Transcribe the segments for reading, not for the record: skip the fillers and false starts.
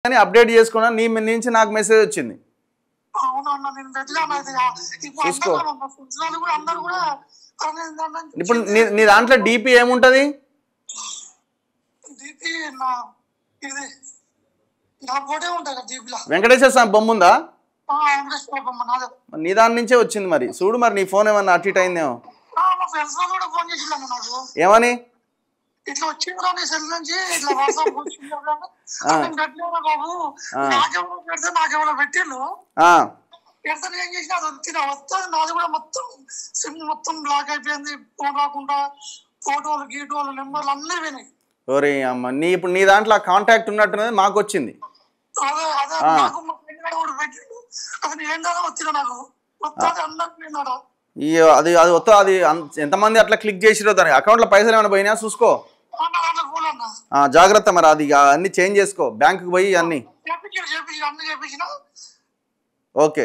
అని అప్డేట్ చేసుకున్నా నీ నుంచి నాకు మెసేజ్ వచ్చింది. చూసుకో. ఇప్పుడు నీ దాంట్లో డిపి ఏముంటది? వెంకటేశ్వర స్వామి బొమ్మ ఉందా? నీ దాని నుంచే వచ్చింది. మరి చూడు, మరి నీ ఫోన్ ఏమన్నా అటు ఇటు అయిందేమో. ఏమని? ఇట్లా వచ్చింది నీ సెల్ నుంచి ఇట్లా వాట్సాప్ వచ్చింది బాబు, నాకేమైనా పెట్టిండు పెడితే ఏం చేసిన అది వస్తుంది, నాది కూడా మొత్తం సిమ్ మొత్తం బ్లాక్ అయిపోయింది. ఫోన్ రాకుండా ఫోటోలు గీటోలు నెంబర్లు అన్నీ పోయినాయి. ఓరే అమ్మ, ఇప్పుడు నీ దాంట్లో కాంటాక్ట్ ఉన్నట్టున్నది మాకు వచ్చింది. అదే అదే నాకు మా ఫ్రెండ్ కూడా పెట్టిండు. అసలు ఏంటో వచ్చిన నాకు వస్తుంది అందరు అది అది వస్తా. అది ఎంతమంది అట్లా క్లిక్ చేసిరో దాని అకౌంట్లో పైసలు ఏమైనా పోయినా చూసుకో. జాగ్రత్త. మరి అది అన్ని చేంజ్ చేసుకో, బ్యాంకుకి పోయి అన్ని. Okay,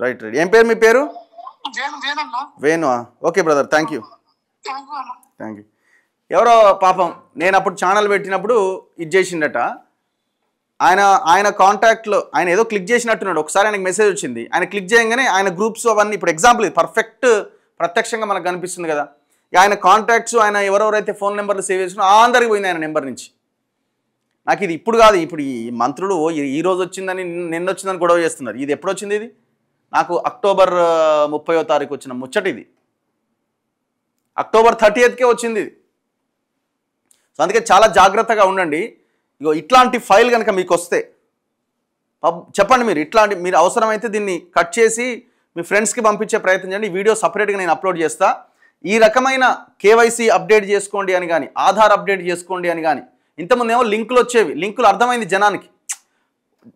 right right. ఏం పేరు మీ పేరు? Venu. Okay brother, thank you. Thank you. ఎవరో పాపం నేను అప్పుడు ఛానల్ పెట్టినప్పుడు ఇది చేసిండట. ఆయన కాంటాక్ట్లో ఆయన ఏదో క్లిక్ చేసినట్టున్నాడు. ఒకసారి ఆయనకు మెసేజ్ వచ్చింది. ఆయన క్లిక్ చేయగానే ఆయన గ్రూప్స్ అవన్నీ, ఇప్పుడు ఎగ్జాంపుల్ ఇది పర్ఫెక్ట్ ప్రత్యక్షంగా మనకు కనిపిస్తుంది కదా. ఆయన కాంటాక్ట్స్, ఆయన ఎవరెవరైతే ఫోన్ నెంబర్లు సేవ్ చేసుకున్నా అందరికి పోయింది ఆయన నెంబర్ నుంచి. నాకు ఇది ఇప్పుడు కాదు, ఇప్పుడు ఈ మంత్రులు ఈ రోజు వచ్చిందని నిన్న వచ్చిందని గొడవ చేస్తున్నారు. ఇది ఎప్పుడు వచ్చింది? ఇది నాకు అక్టోబర్ 30వ తారీఖు వచ్చిన ముచ్చట. ఇది అక్టోబర్ 30కే వచ్చింది. సో అందుకే చాలా జాగ్రత్తగా ఉండండి. ఇగో ఇట్లాంటి ఫైల్ కనుక మీకు వస్తే చెప్పండి. మీరు అవసరమైతే దీన్ని కట్ చేసి మీ ఫ్రెండ్స్కి పంపించే ప్రయత్నం చేయండి. ఈ వీడియో సపరేట్గా నేను అప్లోడ్ చేస్తా. ఈ రకమైన కేవైసీ అప్డేట్ చేసుకోండి అని కానీ, ఆధార్ అప్డేట్ చేసుకోండి అని కానీ, ఇంతకుముందు ఏమో లింకులు వచ్చేవి. లింకులు అర్థమైంది జనానికి,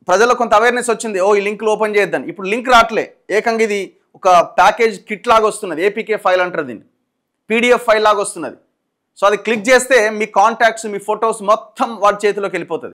ప్రజల్లో కొంత అవేర్నెస్ వచ్చింది. ఈ లింకులు ఓపెన్ చేయొద్దని. ఇప్పుడు లింక్ రావట్లే. ఏకంగా ఇది ఒక ప్యాకేజ్ కిట్ లాగా వస్తున్నది. ఏపీకే ఫైల్ అంటారు దీన్ని. పీడిఎఫ్ ఫైల్ లాగా వస్తున్నది. సో అది క్లిక్ చేస్తే మీ కాంటాక్ట్స్, మీ ఫొటోస్ మొత్తం వాడి చేతిలోకి వెళ్ళిపోతుంది.